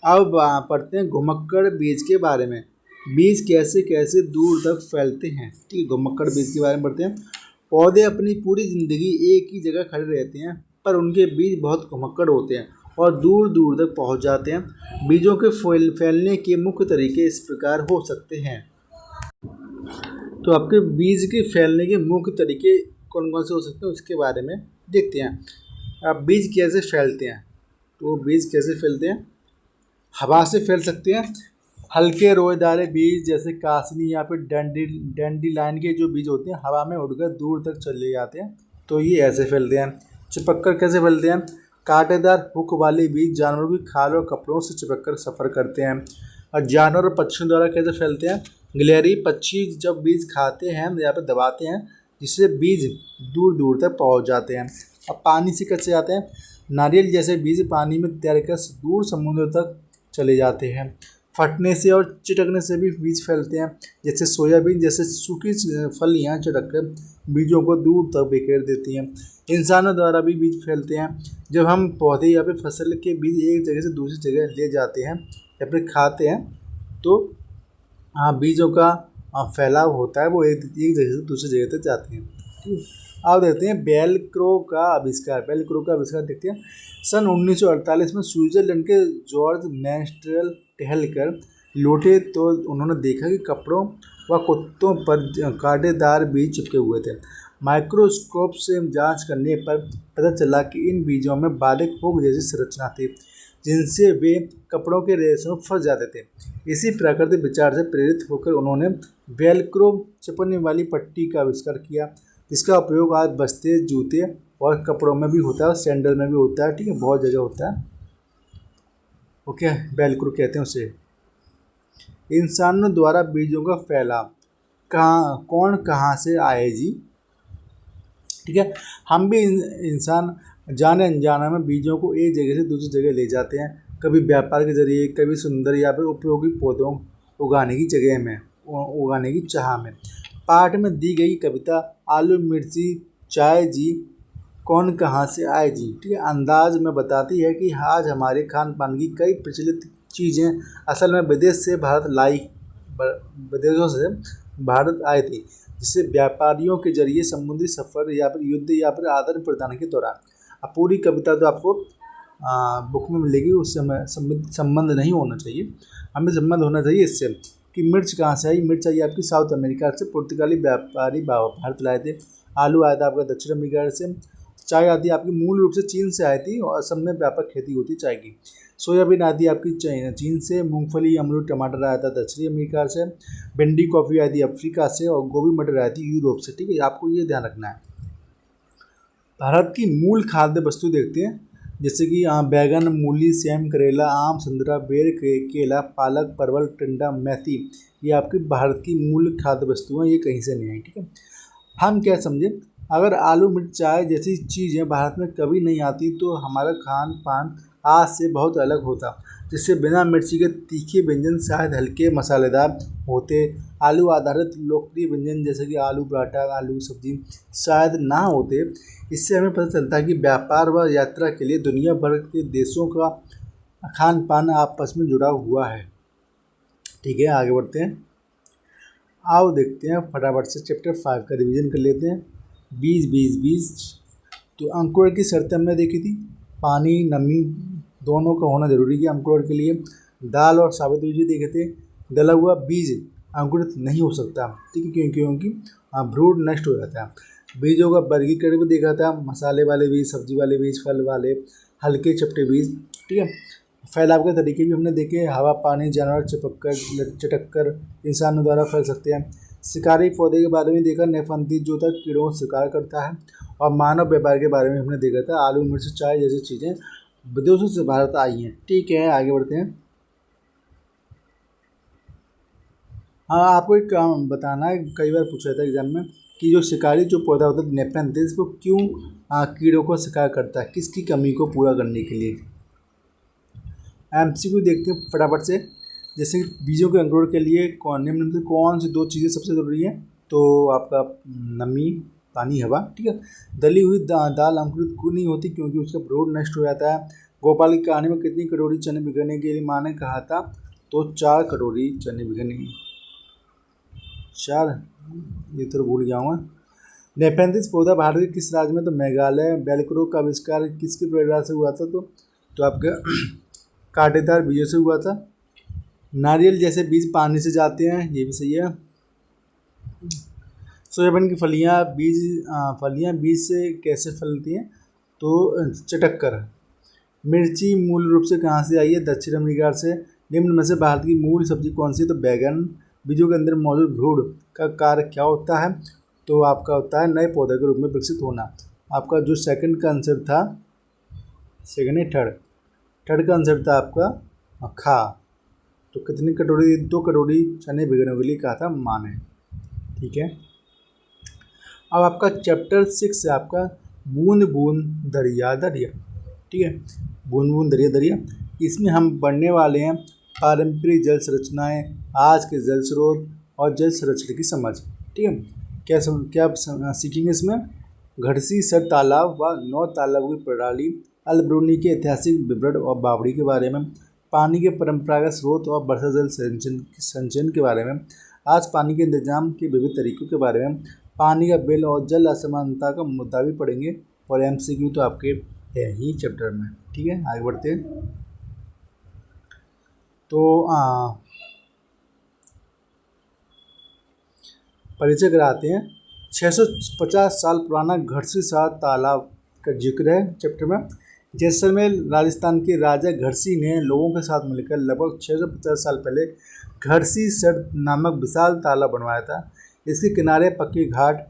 अब पढ़ते हैं घुमक्कड़ बीज के बारे में। बीज कैसे कैसे दूर तक फैलते हैं, ठीक है। घुमक्कड़ बीज के बारे में पढ़ते हैं। पौधे अपनी पूरी ज़िंदगी एक ही जगह खड़े रहते हैं, पर उनके बीज बहुत घुमक्कड़ होते हैं और दूर दूर तक पहुंच जाते हैं। बीजों के फैलने के मुख्य तरीके इस प्रकार हो सकते हैं। तो आपके बीज के फैलने के मुख्य तरीके कौन कौन से हो सकते हैं उसके बारे में देखते हैं। अब बीज कैसे फैलते हैं, तो बीज कैसे फैलते हैं? हवा से फैल सकते हैं। हल्के रोएदार बीज जैसे कासनी या फिर डैंडीलाइन के जो बीज होते हैं हवा में उड़कर दूर तक चले जाते हैं, तो ये ऐसे फैलते हैं। चिपककर कैसे फैलते हैं? कांटेदार हुक वाले बीज जानवरों की खाल और कपड़ों से चिपककर सफ़र करते हैं। और जानवर और पक्षियों द्वारा कैसे फैलते हैं? गिलहरी पक्षी जब बीज खाते हैं या फिर दबाते हैं, जिससे बीज दूर दूर तक पहुंच जाते हैं। अब पानी से कैसे जाते हैं? नारियल जैसे बीज पानी में तैरकर दूर समुद्र तक चले जाते हैं। फटने से और चिटकने से भी बीज फैलते हैं, जैसे सोयाबीन जैसे सूखी फलियाँ चटककर बीजों को दूर तक बिखेर देती हैं। इंसानों द्वारा भी बीज फैलते हैं। जब हम पौधे या फिर फसल के बीज एक जगह से दूसरी जगह ले जाते हैं या फिर खाते हैं, तो बीजों का फैलाव होता है, वो एक जगह से दूसरी जगह तक जाते हैं। अब देखते हैं वेलक्रो का आविष्कार। वेलक्रो का आविष्कार देखते हैं। सन 1948 में स्विट्जरलैंड के जॉर्ज मैस्ट्रेल टहलकर लौटे तो उन्होंने देखा कि कपड़ों व कुत्तों पर कांटेदार बीज चिपके हुए थे। माइक्रोस्कोप से जांच करने पर पता चला कि इन बीजों में बारीक हुक जैसी संरचना थी, जिनसे वे कपड़ों के रेशों में फंस जाते थे। इसी प्राकृतिक विचार से प्रेरित होकर उन्होंने वेलक्रो चिपकने वाली पट्टी का आविष्कार किया, जिसका उपयोग आज बस्ते, जूते और कपड़ों में भी होता है और सैंडल में भी होता है, ठीक है। बहुत जगह होता है, ओके। वेलक्रो कहते हैं उसे। इंसानों द्वारा बीजों का फैलाव कहाँ से आए जी, ठीक है। हम भी इंसान जाने अनजाने में बीजों को एक जगह से दूसरी जगह ले जाते हैं, कभी व्यापार के जरिए, कभी सुंदर या फिर उपयोगी पौधों उगाने की चाह में। पाठ में दी गई कविता आलू मिर्ची चाय जी कौन कहाँ से आए जी, ठीक है, अंदाज में बताती है कि आज हमारे खान पान की कई प्रचलित चीज़ें असल में विदेशों से भारत आई थी, जिससे व्यापारियों के जरिए समुद्री सफ़र या फिर युद्ध या फिर आदान प्रदान के दौरान। अब पूरी कविता तो आपको बुक में मिलेगी, उससे संबंध नहीं होना चाहिए। हमें संबंध होना चाहिए इससे कि मिर्च कहाँ से आई। मिर्च आई आपकी साउथ अमेरिका से, पुर्तगाली व्यापारी भारत लाए थे। आलू आया था आपका दक्षिण अमेरिका से। चाय आती आपकी मूल रूप से चीन से आई थी और असम में व्यापक खेती होती चाय की। सोयाबीन आती आपकी चीन से। मूंगफली, अमरूद, टमाटर आया था दक्षिणी अमेरिका से। भिंडी, कॉफ़ी आई थी अफ्रीका से और गोभी, मटर आई थी यूरोप से, ठीक है। आपको ये ध्यान रखना है। भारत की मूल खाद्य वस्तु देखते हैं, जैसे कि बैगन, मूली, सेम, करेला, आम, संतरा, बेर, केला, पालक, परवल, टिंडा, मेथी, ये आपकी भारत की मूल खाद्य वस्तु हैं, ये कहीं से नहीं आई, ठीक है। हम क्या समझे, अगर आलू मिर्च चाय जैसी चीज़ें भारत में कभी नहीं आती तो हमारा खान पान आज से बहुत अलग होता, जिससे बिना मिर्ची के तीखे व्यंजन शायद हल्के मसालेदार होते। आलू आधारित लोकप्रिय व्यंजन जैसे कि आलू पराठा, आलू सब्जी शायद ना होते। इससे हमें पता चलता है कि व्यापार व यात्रा के लिए दुनिया भर के देशों का खान पान आपस में जुड़ा हुआ है, ठीक है। आगे बढ़ते हैं। आओ देखते हैं फटाफट से चैप्टर 5 का रिवीजन कर लेते हैं। बीज। तो अंकुरण की शर्तें हमने देखी थी, पानी, नमी, दोनों का होना जरूरी है अंकुरण के लिए। दाल और साबुत बीज भी देखे थे। दला हुआ बीज अंकुरित नहीं हो सकता, ठीक है, क्योंकि भ्रूण नष्ट हो जाता है। बीजों का वर्गीकरण भी देखा था, मसाले वाले बीज, सब्जी वाले बीज, फल वाले, हल्के चपटे बीज, ठीक है। फैलाव के तरीके भी हमने देखे, हवा, पानी, जानवर, चटक कर इंसानों द्वारा फैल सकते हैं। शिकारी पौधे के बारे में देखा, नेफंथी जो था कीड़ों को शिकार करता है। और मानव व्यापार के बारे में हमने देखा था, आलू, मिर्च, चाय जैसी चीज़ें विदेशों से भारत आई हैं, ठीक है। आगे बढ़ते हैं। हाँ, आपको एक काम बताना है, कई बार पूछा था एग्जाम में कि जो शिकारी जो पौधा होता है नेपेंथिस, वो क्यों कीड़ों को शिकार करता है, किसकी कमी को पूरा करने के लिए। एमसीक्यू देखते हैं फटाफट से। जैसे बीजों के अंकुरण के लिए निम्न में कौन सी दो चीज़ें सबसे ज़रूरी हैं, तो आपका नमी, पानी, हवा, ठीक है। दली हुई दाल अंकुरित क्यों नहीं होती, क्योंकि उसका भ्रूण नष्ट हो जाता है। गोपाल की कहानी में कितनी कटोरी चने भिगोने के लिए माँ ने कहा था, तो 4 कटोरी चने भिगोने। 4, ये तो भूल गया हूँ। नेपेंथिस पौधा भारत के किस राज्य में, तो मेघालय। वेलक्रो का आविष्कार किसकी प्रेरणा से हुआ था, तो आपके कांटेदार बीजों से हुआ था। नारियल जैसे बीज पानी से जाते हैं, ये भी सही है। सोयाबीन की फलियां बीज से कैसे फलती हैं, तो चटक कर। मिर्ची मूल रूप से कहाँ से आई है, दक्षिण अमेरिका से। निम्न में से भारत की मूल सब्जी कौन सी है, तो बैगन। बीजों के अंदर मौजूद भ्रूण का कार्य क्या होता है, तो आपका होता है नए पौधे के रूप में विकसित होना। आपका जो सेकंड का आंसर था, सेकंड है थर्ड का आंसर था आपका खा। तो कितनी कटोरी, 2 कटोरी चने भिगोने के लिए कहा था माँ ने, ठीक है। अब आपका चैप्टर 6 है आपका बूंद बूंद दरिया दरिया, ठीक है। बूंद बूंद दरिया दरिया, इसमें हम पढ़ने वाले हैं पारंपरिक जल संरचनाएं, आज के जल स्रोत और जल संरक्षण की समझ, ठीक है। क्या सीखेंगे इसमें, घड़सी सर तालाब व 9 तालाबों की प्रणाली, अलबरूनी के ऐतिहासिक विवरण और बावड़ी के बारे में, पानी के परंपरागत स्रोत और वर्षा जल संचयन के बारे में, आज पानी के इंतजाम के विविध तरीकों के बारे में, पानी का बिल और जल असमानता का मुद्दा भी पढ़ेंगे। और एमसीक्यू तो आपके है ही चैप्टर में, ठीक है। आगे बढ़ते हैं। तो परिचय कराते हैं। 650 साल पुराना घड़सीसर तालाब का जिक्र है चैप्टर में। जैसलमेर राजस्थान के राजा घड़सी ने लोगों के साथ मिलकर लगभग 650 साल पहले घड़सीसर नामक विशाल तालाब बनवाया था। इसके किनारे पक्के घाट,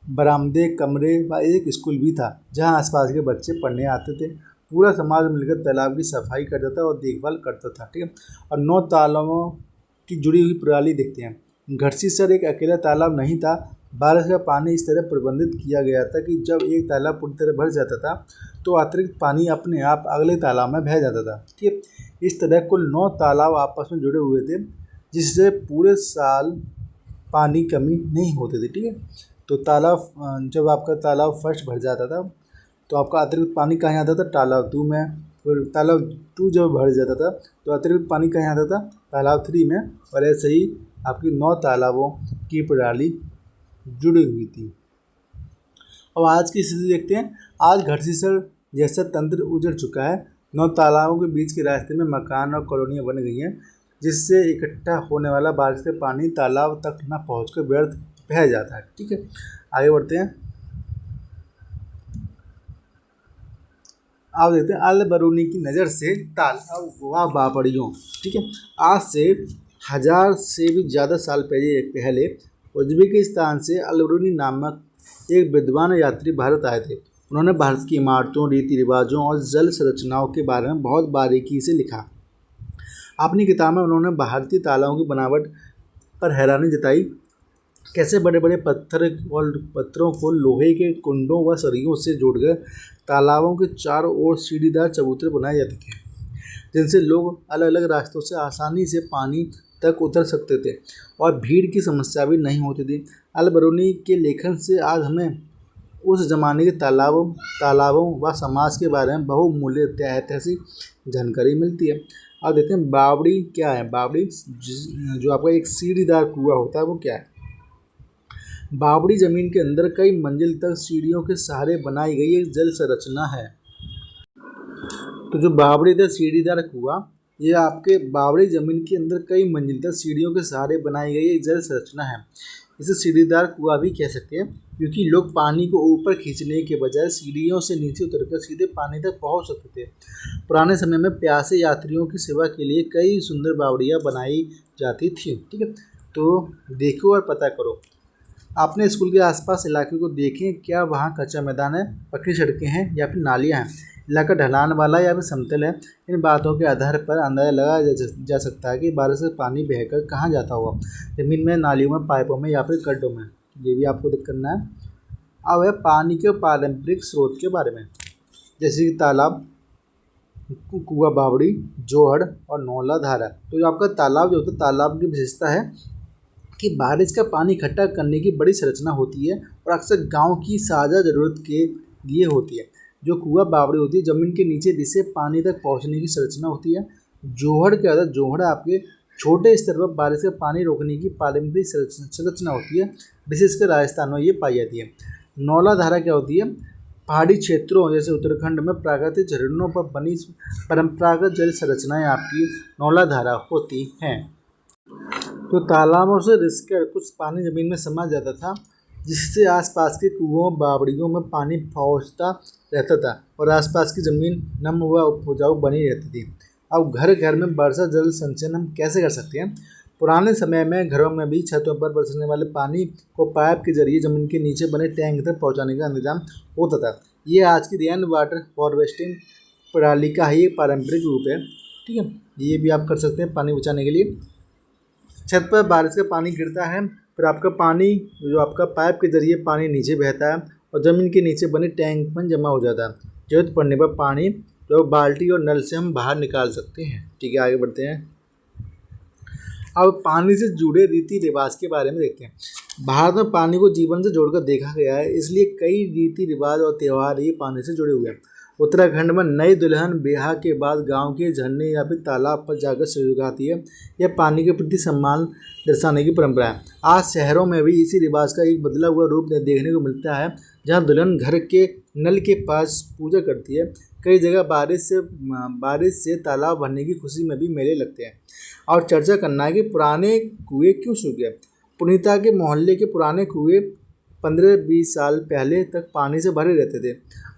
बरामदे, कमरे व एक स्कूल भी था जहां आसपास के बच्चे पढ़ने आते थे। पूरा समाज मिलकर तालाब की सफाई करता था और देखभाल करता था, ठीक है। और 9 तालाबों की जुड़ी हुई प्रणाली देखते हैं। घड़सीसर एक अकेला तालाब नहीं था। बारिश का पानी इस तरह प्रबंधित किया गया था कि जब एक तालाब पूरी तरह भर जाता था तो अतिरिक्त पानी अपने आप अगले तालाब में बह जाता था, ठीक है। इस तरह कुल 9 तालाब आपस में जुड़े हुए थे, जिससे पूरे साल पानी कमी नहीं होती थी, ठीक है। तो तालाब, जब आपका तालाब फर्स्ट भर जाता था तो आपका अतिरिक्त पानी कहाँ आता था, तालाब 2 में। फिर तालाब 2 जब भर जाता था तो अतिरिक्त पानी कहाँ आता था, तालाब 3 में। और ऐसे ही आपकी 9 तालाबों की प्रणाली जुड़ी हुई थी। अब आज की स्थिति देखते हैं। आज घड़सीसर जैसा तंत्र उजड़ चुका है। 9 तालाबों के बीच के रास्ते में मकान और कॉलोनियाँ बन गई हैं, जिससे इकट्ठा होने वाला बारिश का पानी तालाब तक न पहुंचकर व्यर्थ बह जाता है, ठीक है। आगे बढ़ते हैं। आप देखते हैं अलबरूनी की नज़र से तालाब व बावड़ियों, ठीक है। आज से 1000 से भी ज़्यादा साल पहले उज्बेकिस्तान से अलबरूनी नामक एक विद्वान यात्री भारत आए थे। उन्होंने भारत की इमारतों, रीति रिवाजों और जल संरचनाओं के बारे में बहुत बारीकी से लिखा। अपनी किताब में उन्होंने भारतीय तालाबों की बनावट पर हैरानी जताई। कैसे बड़े बड़े पत्थरों को लोहे के कुंडों व सरियों से जोड़कर तालाबों के चारों ओर सीढ़ीदार चबूतरे बनाए जाते थे, जिनसे लोग अलग अलग रास्तों से आसानी से पानी तक उतर सकते थे और भीड़ की समस्या भी नहीं होती थी। अलबरूनी के लेखन से आज हमें उस ज़माने के तालाबों व समाज के बारे में बहुमूल्य ऐतिहासिक जानकारी मिलती है। अब देखते हैं बावड़ी क्या है। बावड़ी जो आपका एक सीढ़ीदार कुआं होता है, वो क्या है। बावड़ी जमीन के अंदर कई मंजिल तक सीढ़ियों के सहारे बनाई गई एक जल संरचना है। तो जो बावड़ीदार सीढ़ीदार कुआं, ये आपके बावड़ी जमीन के अंदर कई मंजिलदार सीढ़ियों के सहारे बनाई गई एक जल संरचना है। इसे सीढ़ीदार कुआं भी कह सकते हैं, क्योंकि लोग पानी को ऊपर खींचने के बजाय सीढ़ियों से नीचे उतरकर सीधे पानी तक पहुंच सकते थे। पुराने समय में प्यासे यात्रियों की सेवा के लिए कई सुंदर बावड़ियाँ बनाई जाती थी। ठीक है, तो देखो और पता करो। आपने स्कूल के आसपास इलाके को देखें, क्या वहाँ कच्चा मैदान है, पक्की सड़कें हैं या फिर नालियाँ हैं, इलाका ढलान वाला या फिर समतल है। इन बातों के आधार पर अंदाजा लगाया जा सकता है कि बारिश से पानी बहकर कहाँ जाता होगा, जमीन में, नालियों में, पाइपों में या फिर गड्ढों में। ये भी आपको देख करना है। अब है पानी के पारंपरिक स्रोत के बारे में, जैसे कि तालाब, कुआं, बावड़ी, जोहड़ और नौला धारा। तो जो आपका तालाब जो होता है, तालाब की विशेषता है कि बारिश का पानी इकट्ठा करने की बड़ी संरचना होती है और अक्सर गांव की साझा ज़रूरत के लिए होती है। जो कुआं, बावड़ी होती है, ज़मीन के नीचे जिससे पानी तक पहुंचने की संरचना होती है। जोहड़ क्या होता है, जोहड़ आपके छोटे स्तर पर बारिश का पानी रोकने की पारंपरिक संरचना होती है, विशेषकर राजस्थान में ये पाई जाती है। नौला धारा क्या होती है, पहाड़ी क्षेत्रों जैसे उत्तराखंड में प्राकृतिक झरनों पर बनी परंपरागत जल संरचनाएं आपकी नौला धारा होती हैं। तो तालाबों से रिसकर कुछ पानी ज़मीन में समा जाता था, जिससे आसपास के कुओं, बावड़ियों में पानी पहुंचता रहता था और आसपास की ज़मीन नम व उपजाऊ बनी रहती थी। अब घर घर में वर्षा जल संचयन हम कैसे कर सकते हैं। पुराने समय में घरों में भी छतों पर बरसने वाले पानी को पाइप के जरिए ज़मीन के नीचे बने टैंक तक पहुँचाने का इंतजाम होता था। ये आज की रेन वाटर हार्वेस्टिंग प्रणाली का ही एक पारंपरिक रूप है। ठीक है, ये भी आप कर सकते हैं पानी बचाने के लिए। छत पर बारिश का पानी गिरता है, फिर आपका पानी जो आपका पाइप के जरिए पानी नीचे बहता है और ज़मीन के नीचे बने टैंक में जमा हो जाता है। जरूरत पड़ने पर पानी जो बाल्टी और नल से हम बाहर निकाल सकते हैं। ठीक है, आगे बढ़ते हैं। अब पानी से जुड़े रीति रिवाज के बारे में देखते हैं। भारत में पानी को जीवन से जोड़कर देखा गया है, इसलिए कई रीति रिवाज और त्यौहार ही पानी से जुड़े हुए हैं। उत्तराखंड में नई दुल्हन ब्याह के बाद गांव के झरने या फिर तालाब पर जाकर सुलगाती है। यह पानी के प्रति सम्मान दर्शाने की परंपरा है। आज शहरों में भी इसी रिवाज का एक बदला हुआ रूप देखने को मिलता है, जहां दुल्हन घर के नल के पास पूजा करती है। कई जगह बारिश से तालाब भरने की खुशी में भी मेले लगते हैं। और चर्चा करना है कि पुराने कुएं क्यों सूख गए। पुनीता के मोहल्ले के पुराने कुएं 15-20 साल पहले तक पानी से भरे रहते थे,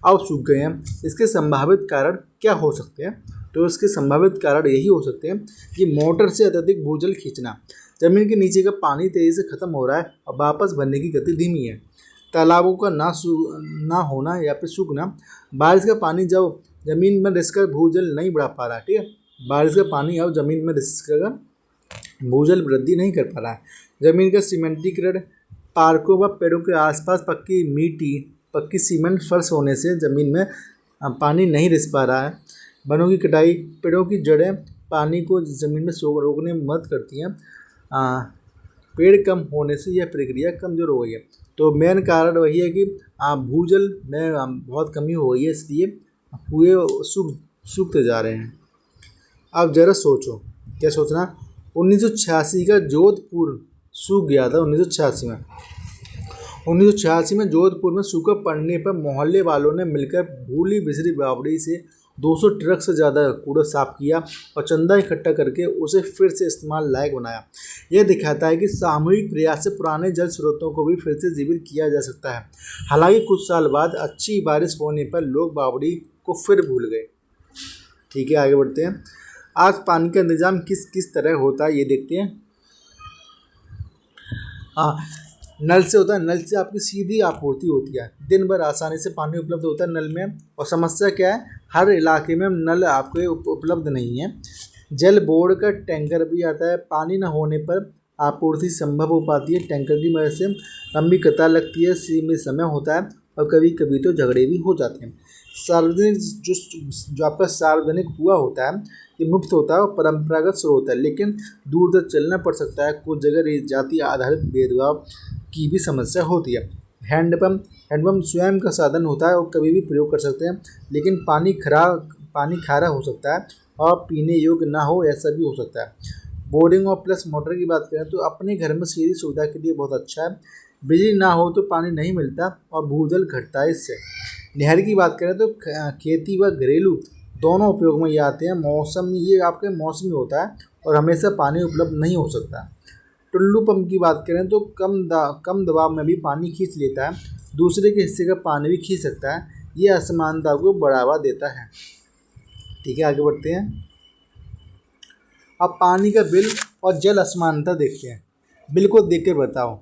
अब सूख गए हैं। इसके संभावित कारण क्या हो सकते हैं। तो इसके संभावित कारण यही हो सकते हैं कि मोटर से अत्यधिक भूजल खींचना, ज़मीन के नीचे का पानी तेज़ी से ख़त्म हो रहा है और वापस भरने की गति धीमी है। तालाबों का ना होना या फिर सूखना, बारिश का पानी जब ज़मीन में रिसकर भूजल नहीं बढ़ा पा रहा है। ठीक है, बारिश का पानी अब ज़मीन में रिसकर भूजल वृद्धि नहीं कर पा रहा है। ज़मीन का सीमेंटीकरण, पार्कों व पेड़ों के आसपास पक्की सीमेंट फर्श होने से ज़मीन में पानी नहीं रिस पा रहा है। वनों की कटाई, पेड़ों की जड़ें पानी को ज़मीन में रोकने में मदद करती हैं। पेड़ कम होने से यह प्रक्रिया कमज़ोर हो गई है। तो मेन कारण वही है कि भूजल में बहुत कमी हो गई है, इसलिए कुएं सूखते जा रहे हैं। अब ज़रा सोचो, क्या सोचना, 1986 का जोधपुर सूख गया था। 1986 में जोधपुर में सूखा पड़ने पर मोहल्ले वालों ने मिलकर भूली बिसरी बावड़ी से 200 ट्रक से ज़्यादा कूड़ा साफ किया और चंदा इकट्ठा करके उसे फिर से इस्तेमाल लायक बनाया। यह दिखाता है कि सामूहिक प्रयास से पुराने जल स्रोतों को भी फिर से जीवित किया जा सकता है। हालांकि कुछ साल बाद अच्छी बारिश होने पर लोग बावड़ी को फिर भूल गए। ठीक है, आगे बढ़ते हैं। आज पानी का इंतजाम किस तरह होता है ये देखते हैं। नल से होता है। नल से आपकी सीधी आपूर्ति होती है, दिन भर आसानी से पानी उपलब्ध होता है नल में। और समस्या क्या है, हर इलाके में नल आपके उपलब्ध नहीं है। जल बोर्ड का टैंकर भी आता है। पानी न होने पर आपूर्ति संभव हो पाती है। टैंकर की मदद से लंबी कतार लगती है, सीमित समय होता है और कभी कभी तो झगड़े भी हो जाते हैं। सार्वजनिक जो आपका सार्वजनिक कुआं होता है, ये मुफ्त होता है और परंपरागत स्रोत है, लेकिन दूर तक चलना पड़ सकता है। कुछ जगह जाति आधारित भेदभाव की भी समस्या होती है। हैंडपम्प स्वयं का साधन होता है और कभी भी प्रयोग कर सकते हैं, लेकिन पानी खारा हो सकता है और पीने योग्य ना हो, ऐसा भी हो सकता है। बोरिंग और प्लस मोटर की बात करें तो अपने घर में सीधी सुविधा के लिए बहुत अच्छा है। बिजली ना हो तो पानी नहीं मिलता और भूजल घटता है इससे। नहर की बात करें तो खेती व घरेलू दोनों उपयोग में ये आते हैं। मौसम ये आपके मौसमी होता है और हमेशा पानी उपलब्ध नहीं हो सकता। टुल्लू पंप की बात करें तो कम दबाव में भी पानी खींच लेता है, दूसरे के हिस्से का पानी भी खींच सकता है। ये असमानता को बढ़ावा देता है। ठीक है, आगे बढ़ते हैं। अब पानी का बिल और जल असमानता देखते हैं। बिल को देख कर बताओ,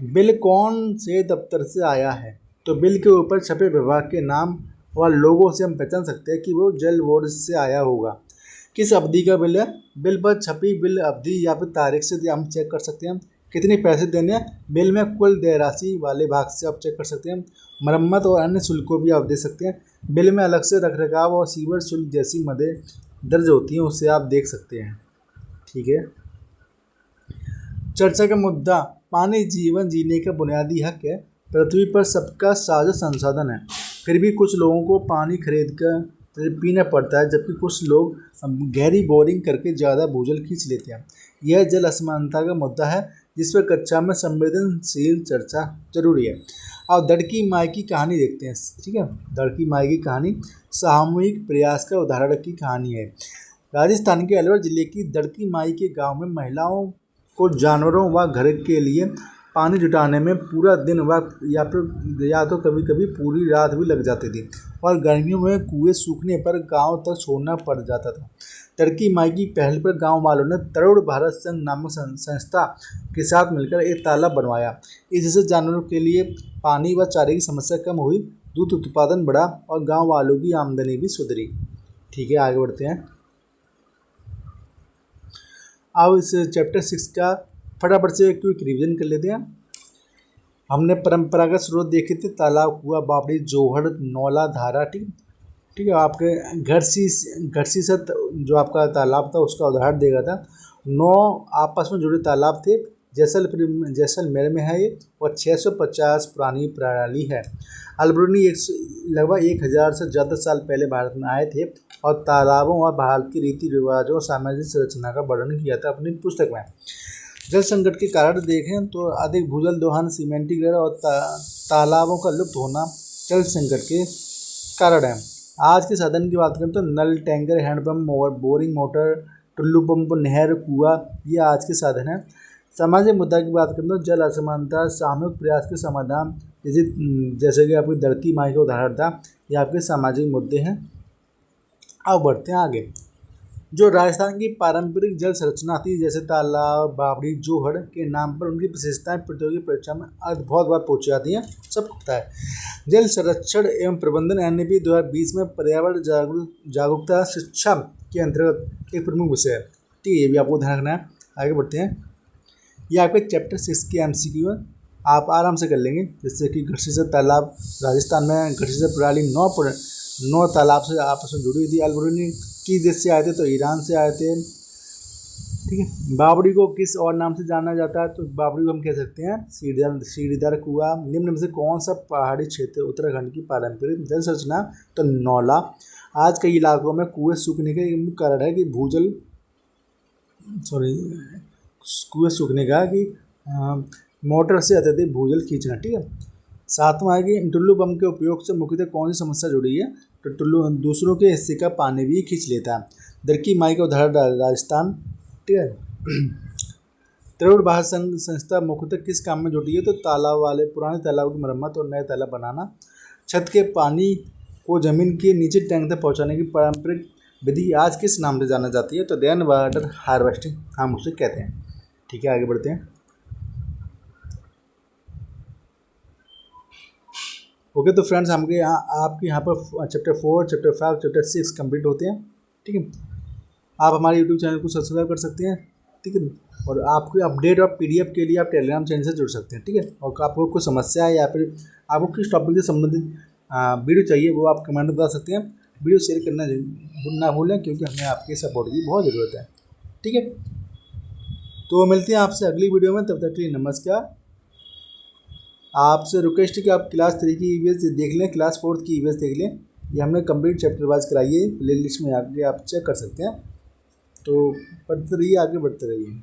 बिल कौन से दफ्तर से आया है? तो बिल के ऊपर छपे विभाग के नाम और लोगों से हम पहचान सकते हैं कि वो जल बोर्ड से आया होगा। किस अवधि का बिल है? बिल पर छपी बिल अवधि या फिर तारीख से हम चेक कर सकते हैं। कितने पैसे देने हैं? बिल में कुल देय राशि वाले भाग से आप चेक कर सकते हैं। मरम्मत और अन्य शुल्कों भी आप दे सकते हैं। बिल में अलग से रखरखाव और सीवर शुल्क जैसी मदें दर्ज होती हैं, उसे आप देख सकते हैं। ठीक है, चर्चा का मुद्दा, पानी जीवन जीने का बुनियादी हक है, पृथ्वी पर सबका साझा संसाधन है, फिर भी कुछ लोगों को पानी खरीद कर पीना पड़ता है, जबकि कुछ लोग गहरी बोरिंग करके ज़्यादा भूजल खींच लेते हैं। यह जल असमानता का मुद्दा है जिस पर कक्षा में संवेदनशील चर्चा जरूरी है। अब दड़की माई की कहानी देखते हैं। ठीक है, दड़की माई की कहानी सामूहिक प्रयास का उदाहरण की कहानी है। राजस्थान के अलवर जिले की दड़की माई के गांव में महिलाओं को जानवरों व घर के लिए पानी जुटाने में पूरा दिन व या तो कभी कभी पूरी रात भी लग जाती थी और गर्मियों में कुएं सूखने पर गांव तक छोड़ना पड़ जाता था। दड़की माई की पहल पर गांव वालों ने तरुण भारत संघ नामक संस्था के साथ मिलकर एक तालाब बनवाया। इससे जानवरों के लिए पानी व चारे की समस्या कम हुई, दूध उत्पादन बढ़ा और गाँव वालों की आमदनी भी सुधरी। ठीक है, आगे बढ़ते हैं। अब इस चैप्टर 6 का फटाफट से क्विक रिवीजन कर लेते हैं। हमने परंपरागत स्रोत देखे थे, तालाब, कुआं, बावड़ी, जोहड़, नौला, धारा। ठीक है, आपके घरसी से जो आपका तालाब था उसका उदाहरण देगा था। 9 आपस में जुड़े तालाब थे। जैसलमेर में है ये और 650 पुरानी प्रणाली है। अलबरूनी लगभग 1000 से ज़्यादा साल पहले भारत में आए थे और तालाबों और भारत की रीति रिवाजों और सामाजिक संरचना का वर्णन किया था अपनी पुस्तक में। जल संकट के कारण देखें तो अधिक भूजल दोहन, सीमेंटीकरण और तालाबों का लुप्त होना जल संकट के कारण है। आज के साधन की बात करें तो नल, tanker, handpump, boring motor, Tullu pump, नहर, कुआं, ये आज के साधन हैं। सामाजिक मुद्दा की बात करें तो जल असमानता, सामूहिक प्रयास के समाधान, जैसे कि आपकी दड़की माई का उदाहरण था, ये आपके सामाजिक मुद्दे हैं। अब बढ़ते हैं आगे। जो राजस्थान की पारंपरिक जल संरचना थी, जैसे तालाब, बावड़ी, जोहड़ के नाम पर उनकी विशेषताएं प्रतियोगी परीक्षा में बहुत बार पूछी जाती हैं, सबको पता है। जल संरक्षण एवं प्रबंधन NEP 2020 में पर्यावरण जागरूकता शिक्षा के अंतर्गत एक प्रमुख विषय है। ठीक है, ये भी आपको ध्यान रखना है। आगे बढ़ते हैं। ये आपके चैप्टर 6 के MCQ है, आप आराम से कर लेंगे। जैसे कि घड़सी से तालाब, राजस्थान में घड़सी से प्रणाली 9 तालाब से आपस में जुड़ी थी। अलबरूनी किस देश से आए थे? तो ईरान से आए थे। ठीक है, बावड़ी को किस और नाम से जाना जाता है? तो बावड़ी को हम कह सकते हैं सीढ़ीदार कुआं। निम्न में से कौन सा पहाड़ी क्षेत्र उत्तराखंड की पारंपरिक जल संरचना? तो नौला। आज कई इलाकों में कुएं सूखने का मुख्य कारण है कि कुएं सूखने का कि मोटर से अत्यधिक भूजल खींचना। ठीक है, 7वां है कि टुल्लू पंप के उपयोग से मुख्यतः कौन सी समस्या जुड़ी है? तो टुल्लू दूसरों के हिस्से का पानी भी खींच लेता है। दड़की माई का उदाहरण राजस्थान। ठीक है, तरुण भारत संघ संस्था मुख्यतः किस काम में जुटी है? तो पुराने तालाब की मरम्मत और नए तालाब बनाना। छत के पानी को जमीन के नीचे टैंक तक पहुंचाने की पारंपरिक विधि आज किस नाम से जाना जाती है? तो रेन वाटर हार्वेस्टिंग हम उसे कहते हैं। ठीक है, आगे बढ़ते हैं। ओके, तो फ्रेंड्स आपके यहाँ पर चैप्टर 4, चैप्टर 5, चैप्टर 6 कंप्लीट होते हैं। ठीक है, आप हमारे यूट्यूब चैनल को सब्सक्राइब कर सकते हैं। ठीक है, और आपके अपडेट और PDF के लिए आप टेलीग्राम चैनल से जुड़ सकते हैं। ठीक है, और आपको कोई समस्या है या फिर आपको किस टॉपिक से संबंधित वीडियो चाहिए वो आप कमेंट में बता सकते हैं। वीडियो शेयर करना ना भूलें क्योंकि हमें आपके सपोर्ट की बहुत ज़रूरत है। ठीक है, तो मिलते हैं आपसे अगली वीडियो में, तब तक के लिए नमस्कार। आपसे रिक्वेस्ट है कि आप क्लास 3 की EVS देख लें, क्लास 4 की EVS देख लें। ये हमने कंप्लीट चैप्टर वाइज कराई है, प्ले लिस्ट में आगे आप चेक कर सकते हैं। तो पढ़ते रहिए, आगे बढ़ते रहिए।